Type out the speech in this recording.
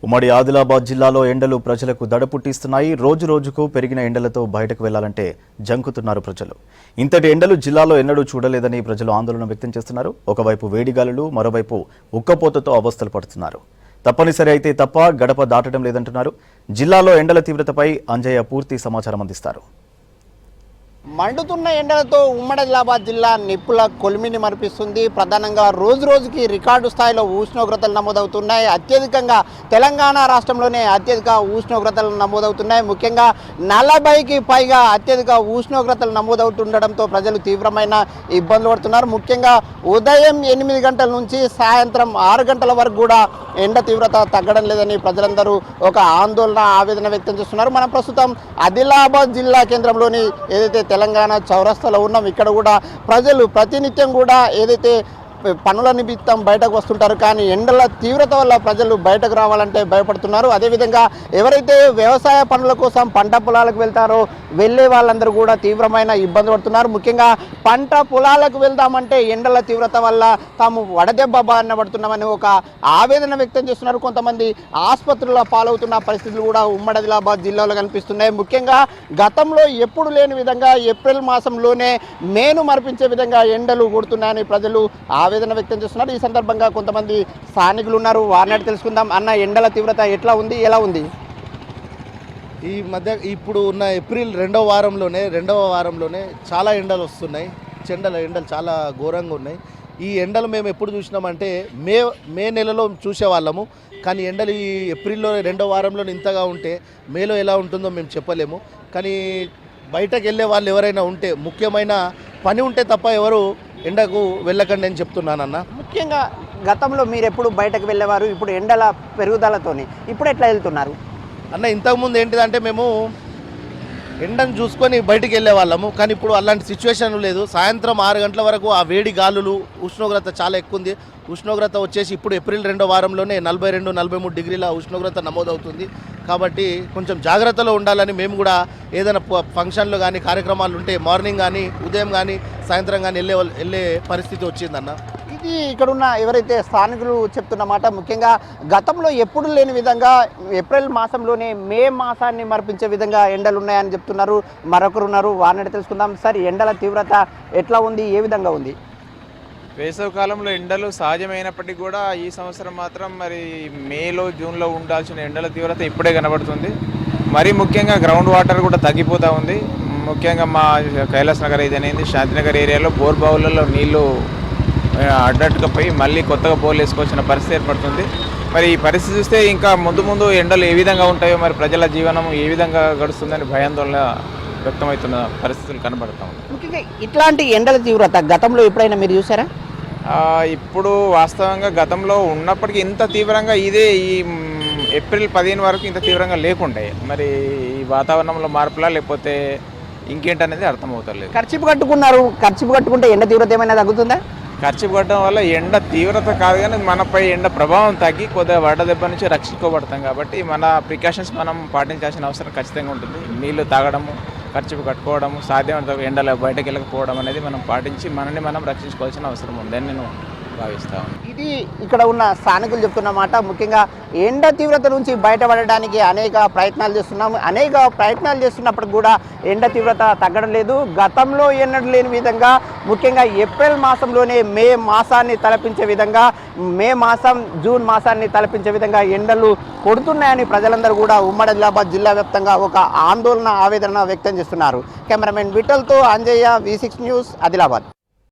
ఉమ్మడి ఆదిలాబాద్ జిల్లాలో ఎండలు ప్రజలకు దడపుట్టిస్తున్నాయి. రోజు రోజుకు పెరిగిన ఎండలతో బయటకు వెళ్లాలంటే జంకుతున్నారు ప్రజలు. ఇంతటి ఎండలు జిల్లాలో ఎన్నడూ చూడలేదని ప్రజలు ఆందోళన వ్యక్తం చేస్తున్నారు. ఒకవైపు వేడిగాలులు, మరోవైపు ఉక్కపోతతో అవస్థలు పడుతున్నారు. తప్పనిసరి అయితే తప్ప గడప దాటడం లేదంటున్నారు. జిల్లాలో ఎండల తీవ్రతపై అంజయ్య పూర్తి సమాచారం అందిస్తారు. మండుతున్న ఎండలతో ఉమ్మడి ఆదిలాబాద్ జిల్లా నిప్పుల కొలిమిని మరిపిస్తుంది. ప్రధానంగా రోజు రోజుకి రికార్డు స్థాయిలో ఉష్ణోగ్రతలు నమోదవుతున్నాయి. అత్యధికంగా తెలంగాణ రాష్ట్రంలోనే అత్యధిక ఉష్ణోగ్రతలు నమోదవుతున్నాయి. ముఖ్యంగా 40కి పైగా అత్యధిక ఉష్ణోగ్రతలు నమోదవుతుండడంతో ప్రజలు తీవ్రమైన ఇబ్బందులు పడుతున్నారు. ముఖ్యంగా ఉదయం 8 గంటల నుంచి సాయంత్రం 6 గంటల వరకు కూడా ఎండ తీవ్రత తగ్గడం లేదని ప్రజలందరూ ఒక ఆందోళన, ఆవేదన వ్యక్తం చేస్తున్నారు. మనం ప్రస్తుతం ఆదిలాబాద్ జిల్లా కేంద్రంలోని ఏదైతే తెలంగాణ చౌరస్తాలో ఉన్నాం. ఇక్కడ కూడా ప్రజలు ప్రతినిత్యం కూడా ఏదైతే పనుల నిమిత్తం బయటకు వస్తుంటారు, కానీ ఎండల తీవ్రత వల్ల ప్రజలు బయటకు రావాలంటే భయపడుతున్నారు. అదేవిధంగా ఎవరైతే వ్యవసాయ పనుల కోసం పంట పొలాలకు వెళ్తారో వెళ్ళే వాళ్ళందరూ కూడా తీవ్రమైన ఇబ్బంది పడుతున్నారు. ముఖ్యంగా పంట పొలాలకు వెళ్దామంటే ఎండల తీవ్రత వల్ల తాము వడదెబ్బ బారిన పడుతున్నామని ఒక ఆవేదన వ్యక్తం చేస్తున్నారు. కొంతమంది ఆసుపత్రుల పాలవుతున్న పరిస్థితులు కూడా ఉమ్మడి ఆదిలాబాద్ జిల్లాలో కనిపిస్తున్నాయి. ముఖ్యంగా గతంలో ఎప్పుడు లేని విధంగా ఏప్రిల్ మాసంలోనే మేను మరిపించే విధంగా ఎండలు కొడుతున్నాయని ప్రజలు ఆవేదన వ్యక్తం చేస్తున్నారు. ఈ సందర్భంగా కొంతమంది స్థానికులు ఉన్నారు, వారిని తెలుసుకుందాం. అన్న, ఎండల తీవ్రత ఎట్లా ఉంది, ఎలా ఉంది? ఈ మధ్య ఇప్పుడు ఉన్న ఏప్రిల్ రెండవ వారంలోనే చాలా ఎండలు వస్తున్నాయి. ఎండలు చాలా ఘోరంగా ఉన్నాయి. ఈ ఎండలు మేము ఎప్పుడు చూసినామంటే మే నెలలో చూసేవాళ్ళము, కానీ ఎండలు ఈ ఏప్రిల్లో రెండవ వారంలో ఇంతగా ఉంటే మేలో ఎలా ఉంటుందో మేము చెప్పలేము. కానీ బయటకు వెళ్ళే వాళ్ళు ఎవరైనా ఉంటే, ముఖ్యమైన పని ఉంటే తప్ప ఎవరు ఎండకు వెళ్ళకండి అని చెప్తున్నానన్న. ముఖ్యంగా గతంలో మీరు ఎప్పుడు బయటకు వెళ్ళేవారు, ఇప్పుడు ఎండల పెరుగుదలతోని ఇప్పుడు ఎట్లా వెళ్తున్నారు అన్న? ఇంతకుముందు ఏంటిదంటే మేము ఎండను చూసుకొని బయటికి వెళ్ళే వాళ్ళము, కానీ ఇప్పుడు అలాంటి సిచ్యువేషన్ లేదు. సాయంత్రం 6 గంటల వరకు ఆ వేడి గాలులు, ఉష్ణోగ్రత చాలా ఎక్కువ ఉంది. ఉష్ణోగ్రత వచ్చేసి ఇప్పుడు ఏప్రిల్ రెండో వారంలోనే 42-43 డిగ్రీల ఉష్ణోగ్రత నమోదవుతుంది. కాబట్టి కొంచెం జాగ్రత్తలో ఉండాలని మేము కూడా ఏదైనా ఫంక్షన్లు కానీ కార్యక్రమాలు ఉంటే మార్నింగ్ కానీ ఉదయం కానీ సాయంత్రం కానీ వెళ్ళే పరిస్థితి వచ్చిందన్న. ఇది ఇక్కడున్న ఎవరైతే స్థానికులు చెప్తున్న మాట. ముఖ్యంగా గతంలో ఎప్పుడు లేని విధంగా ఏప్రిల్ మాసంలోనే మే మాసాన్ని మరిపించే విధంగా ఎండలు ఉన్నాయని చెప్తున్నారు. మరొకరు ఉన్నారు, వారిని తెలుసుకుందాం. సార్, ఎండల తీవ్రత ఎట్లా ఉంది, ఏ విధంగా ఉంది? వేసవి కాలంలో ఎండలు సహజమైనప్పటికీ కూడా ఈ సంవత్సరం మాత్రం మరి మేలో జూన్లో ఉండాల్సిన ఎండల తీవ్రత ఇప్పుడే కనబడుతుంది. మరీ ముఖ్యంగా గ్రౌండ్ వాటర్ కూడా తగ్గిపోతూ ఉంది. ముఖ్యంగా మా కైలాస్ నగర్ ఇదనేది శాంతినగర్ ఏరియాలో బోర్ బావులలో నీళ్లు అడ్డట్టుగా పోయి మళ్ళీ కొత్తగా బోర్లు వేసుకోవాల్సిన పరిస్థితి ఏర్పడుతుంది. మరి ఈ పరిస్థితి చూస్తే ఇంకా ముందు ఎండలు ఏ విధంగా ఉంటాయో, మరి ప్రజల జీవనం ఏ విధంగా గడుస్తుందని భయాందోళన వ్యక్తమవుతున్న పరిస్థితులు కనబడతా ఉన్నాయి. ముఖ్యంగా ఇట్లాంటి ఎండల తీవ్రత గతంలో ఎప్పుడైనా మీరు చూసారా? ఇప్పుడు వాస్తవంగా గతంలో ఉన్నప్పటికీ ఇంత తీవ్రంగా ఈ ఏప్రిల్ 15 వరకు ఇంత తీవ్రంగా లేకుండే. మరి ఈ వాతావరణంలో మార్పులా లేకపోతే ఇంకేంటనేది అర్థమవుతలేదు. ఖర్చు కట్టుకుంటే ఎండ తీవ్రత ఏమైనా తగ్గుతుందా? ఖర్చు పడడం వల్ల ఎండ తీవ్రత కాదు, కానీ మనపై ఎండ ప్రభావం తగ్గి కొద్దిగా వడదెబ్బ నుంచి రక్షించుకోబడతాం. కాబట్టి మన ప్రికాషన్స్ మనం పాటించాల్సిన అవసరం ఖచ్చితంగా ఉంటుంది. నీళ్లు తాగడము, ఖర్చు కట్టుకోవడము, సాధ్యమైనంత ఎండలో బయటకు వెళ్ళకపోవడం అనేది మనం పాటించి మనల్ని మనం రక్షించుకోవాల్సిన అవసరం ఉందని నేను భావిస్తాను. ఇది ఇక్కడ ఉన్న స్థానికులు చెప్తున్న మాట. ముఖ్యంగా ఎండ తీవ్రత నుంచి బయటపడడానికి అనేక ప్రయత్నాలు చేస్తున్నప్పుడు కూడా ఎండ తీవ్రత తగ్గడం లేదు. గతంలో ఎన్నడూ లేని విధంగా ముఖ్యంగా ఏప్రిల్ మాసంలోనే జూన్ మాసాన్ని తలపించే విధంగా ఎండలు కొడుతున్నాయని ప్రజలందరూ కూడా ఉమ్మడి ఆదిలాబాద్ జిల్లా వ్యాప్తంగా ఒక ఆందోళన, ఆవేదన వ్యక్తం చేస్తున్నారు. కెమెరామెన్ విఠల్తో అంజయ్య, V6 న్యూస్, ఆదిలాబాద్.